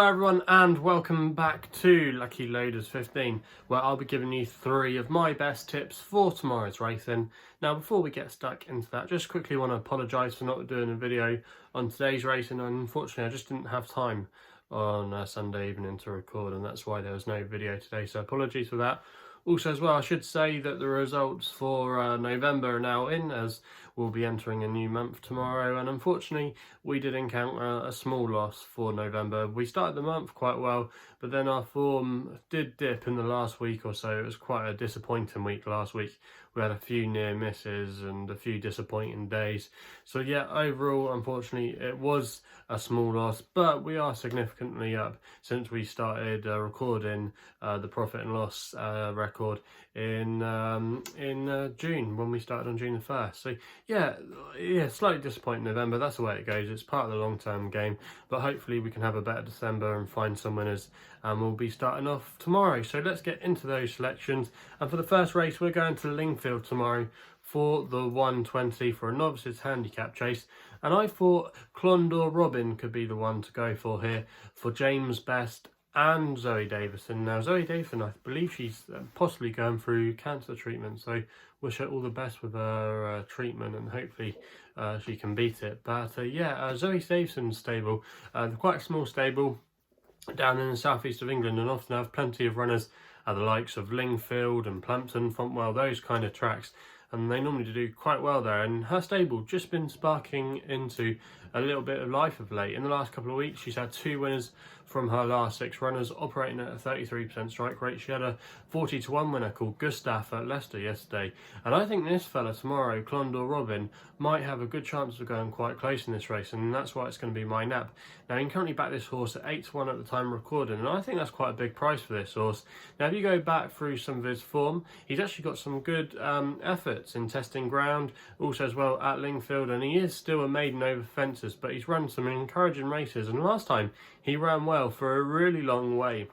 Hello everyone and welcome back to Lucky Loaders 15, where I'll be giving you 3 of my best tips for tomorrow's racing. Now before we get stuck into that, just quickly want to apologise for not doing a video on today's racing. Unfortunately I just didn't have time on Sunday evening to record, and that's why there was no video today, so apologies for that. Also as well, I should say that the results for November are now in, as we'll be entering a new month tomorrow, and unfortunately we did encounter a small loss for November. We started the month quite well, but then our form did dip in the last week or so. It was quite a disappointing week last week. We had a few near misses and a few disappointing days. So yeah, overall, unfortunately, it was a small loss, but we are significantly up since we started recording the profit and loss record in June, when we started on June the 1st. So yeah, slightly disappointing November. That's the way it goes. It's part of the long-term game, but hopefully we can have a better December and find some winners, and we'll be starting off tomorrow. So let's get into those selections. And for the first race, we're going to Lingfield tomorrow for the 120 for a novices handicap chase, and I thought Clondaw Robin could be the one to go for here for James Best and Zoe Davison. Now Zoe Davison, I believe she's possibly going through cancer treatment, so wish her all the best with her treatment, and hopefully she can beat it. But Zoe Davison's stable, quite a small stable down in the southeast of England, and often have plenty of runners at the likes of Lingfield and Plumpton, Fontwell, those kind of tracks, and they normally do quite well there. And her stable just been sparking into a little bit of life of late. In the last couple of weeks, she's had 2 winners from her last 6 runners, operating at a 33% strike rate. She had a 40-1 winner called Gustav at Leicester yesterday, and I think this fella tomorrow, Clondaw Robin, might have a good chance of going quite close in this race, and that's why it's going to be my nap. Now you can currently back this horse at 8-1 at the time recording, and I think that's quite a big price for this horse. Now if you go back through some of his form, he's actually got some good efforts in testing ground, also as well at Lingfield, and he is still a maiden over fences, but he's run some encouraging races, and last time he ran well for a really long way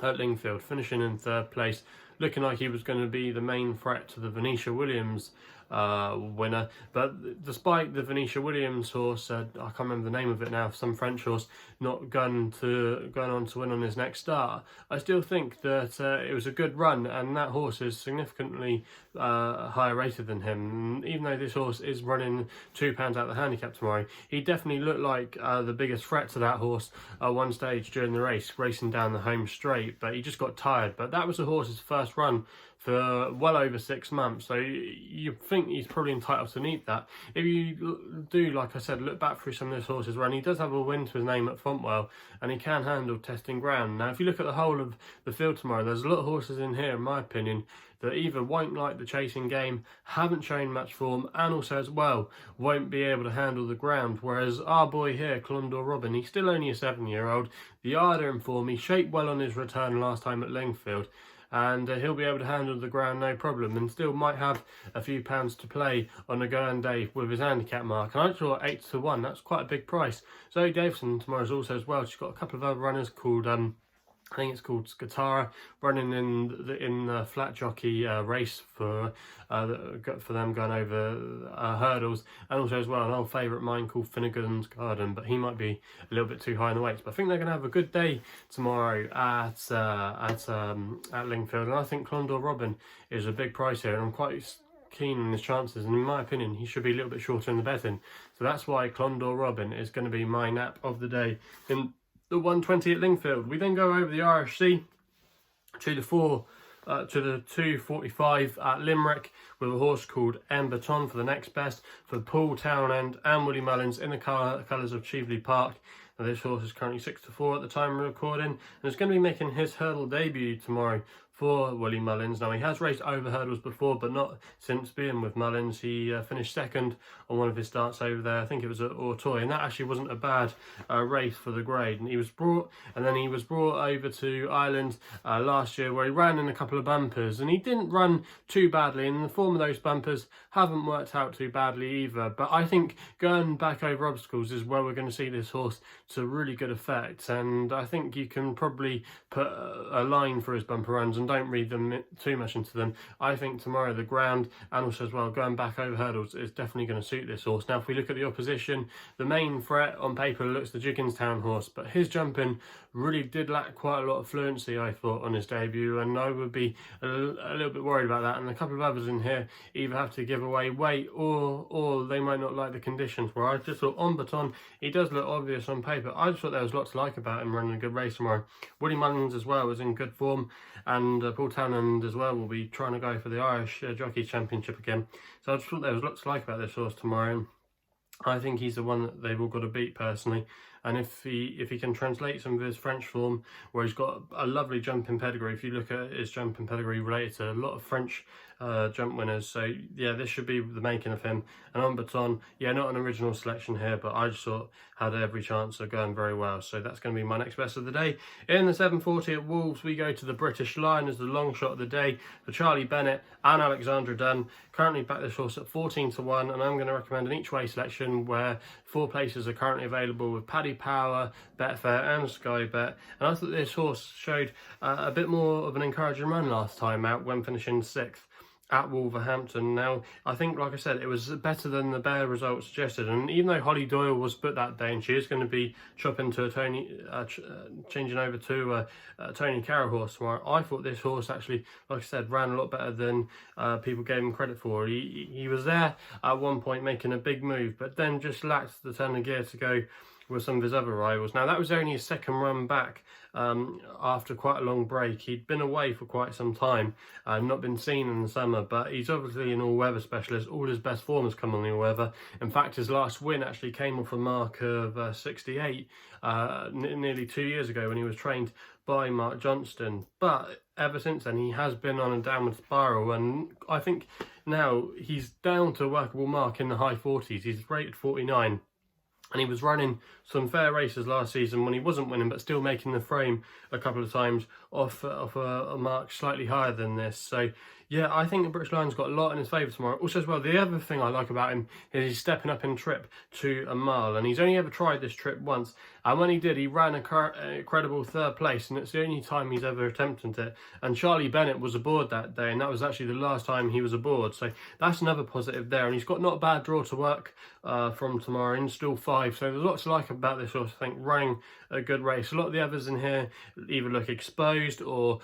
at Lingfield, finishing in 3rd place, looking like he was going to be the main threat to the Venetia Williams winner. But despite the Venetia Williams horse, I can't remember the name of it now, some French horse, not going on to win on his next start, I still think that it was a good run, and that horse is significantly higher rated than him. Even though this horse is running £2 out of the handicap tomorrow, he definitely looked like the biggest threat to that horse at one stage during the race, racing down the home straight, but he just got tired. But that was the horse's first run for well over 6 months, so you think he's probably entitled to need that. If you do, like I said, look back through some of this horse's run, he does have a win to his name at Fontwell, and he can handle testing ground. Now if you look at the whole of the field tomorrow, there's a lot of horses in here, in my opinion, that either won't like the chasing game, haven't shown much form, and also as well won't be able to handle the ground. Whereas our boy here, Clondaw Robin, he's still only a 7-year-old, the Arder in form, he shaped well on his return last time at Lingfield, and he'll be able to handle the ground no problem, and still might have a few pounds to play on a go and day with his handicap mark. And I saw 8-1, that's quite a big price. Zoe Davison tomorrow's also as well. She's got a couple of other runners called I think it's called Skatara, running in the flat jockey race for them going over hurdles, and also as well an old favourite of mine called Finnegan's Garden, but he might be a little bit too high in the weights. But I think they're going to have a good day tomorrow at Lingfield, and I think Clondaw Robin is a big price here, and I'm quite keen on his chances, and in my opinion he should be a little bit shorter in the betting, so that's why Clondaw Robin is going to be my nap of the day in the 120 at Lingfield. We then go over the RSC to the 245 at Limerick with a horse called Beton for the next best for Paul Townend and Willie Mullins in the colours of Cheveley Park. Now, this horse is currently 6-4 at the time of recording, and is going to be making his hurdle debut tomorrow for Willie Mullins. Now he has raced over hurdles before, but not since being with Mullins. He finished 2nd on one of his starts over there. I think it was at Auteuil, and that actually wasn't a bad race for the grade. And he was brought over to Ireland last year, where he ran in a couple of bumpers, and he didn't run too badly, and the form of those bumpers haven't worked out too badly either. But I think going back over obstacles is where we're going to see this horse to really good effect, and I think you can probably put a line for his bumper runs, and don't read them too much into them. I think tomorrow the ground, and also as well going back over hurdles, is definitely going to suit this horse. Now if we look at the opposition, the main threat on paper looks the Jigginstown horse, but his jumping really did lack quite a lot of fluency, I thought, on his debut, and I would be a little bit worried about that. And a couple of others in here either have to give away weight or they might not like the conditions, where I just thought on Beton, he does look obvious on paper. I just thought there was lots to like about him running a good race tomorrow. Willie Mullins as well was in good form, and Paul Townend as well will be trying to go for the Irish Jockey Championship again. So I just thought there was lots to like about this horse tomorrow. I think he's the one that they've all got to beat personally, and if he can translate some of his French form, where he's got a lovely jumping pedigree. If you look at his jumping pedigree related to a lot of French jump winners, so yeah, this should be the making of him. And on Beton, yeah, not an original selection here, but I just thought had every chance of going very well. So that's going to be my next best of the day. In the 740 at Wolves, we go to the British Lion as the long shot of the day for Charlie Bennett and Alexandra Dunn. Currently back this horse at 14 to 1, and I'm going to recommend an each way selection where 4 places are currently available with Paddy Power, Betfair and Skybet. And I thought this horse showed a bit more of an encouraging run last time out when finishing 6th at Wolverhampton. Now, I think, like I said, it was better than the bare results suggested. And even though Holly Doyle was put that day, and she is going to be chopping to a changing over to a Tony Carroll horse tomorrow, I thought this horse actually, like I said, ran a lot better than people gave him credit for. He was there at one point making a big move, but then just lacked the turn of gear to go with some of his other rivals. Now that was only his second run back after quite a long break. He'd been away for quite some time, not been seen in the summer, but he's obviously an all-weather specialist. All his best form has come on the all-weather. In fact, his last win actually came off a mark of 68 nearly 2 years ago when he was trained by Mark Johnston. But ever since then, he has been on a downward spiral, and I think now he's down to a workable mark in the high 40s. He's rated 49. And he was running some fair races last season when he wasn't winning, but still making the frame a couple of times off a mark slightly higher than this. So, yeah, I think the British Lion's got a lot in his favour tomorrow. Also, as well, the other thing I like about him is he's stepping up in trip to a mile. And he's only ever tried this trip once. And when he did, he ran a credible 3rd place. And it's the only time he's ever attempted it. And Charlie Bennett was aboard that day. And that was actually the last time he was aboard. So that's another positive there. And he's got not a bad draw to work from tomorrow in still 5. So there's lots to like about this horse, I think, running a good race. A lot of the others in here either look exposed or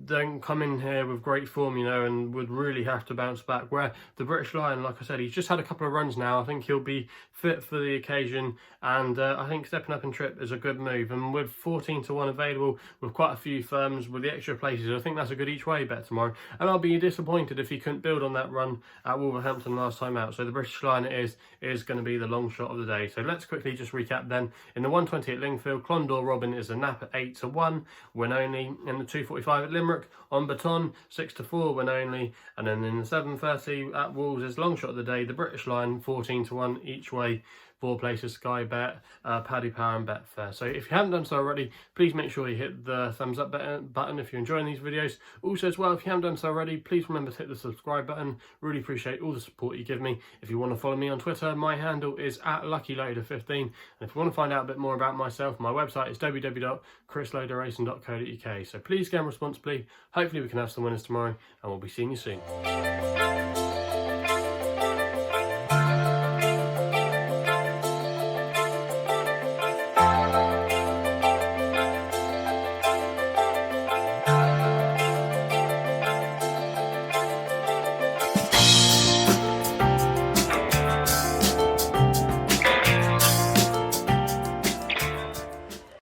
don't come in here with great form, you know, and would really have to bounce back. Where the British Lion, like I said, he's just had a couple of runs now. I think he'll be fit for the occasion, and I think stepping up in trip is a good move. And with 14 to 1 available, with quite a few firms with the extra places, I think that's a good each way bet tomorrow. And I'll be disappointed if he couldn't build on that run at Wolverhampton last time out. So the British Lion is going to be the long shot of the day. So let's quickly just recap then. In the 120 at Lingfield, Clondaw Robin is a nap at 8 to 1, win only. In the 245 at Limerick, on Beton, 6 to 4, win only. And then in the 730 at Wolves is long shot of the day, the British Lion, 14 to 1 each way. 4 places, Skybet, Paddy Power and Betfair. So if you haven't done so already, please make sure you hit the thumbs up button if you're enjoying these videos. Also as well, if you haven't done so already, please remember to hit the subscribe button. Really appreciate all the support you give me. If you want to follow me on Twitter, my handle is @LuckyLoader15. And if you want to find out a bit more about myself, my website is www.chrisloaderracing.co.uk. So please game responsibly. Hopefully we can have some winners tomorrow, and we'll be seeing you soon.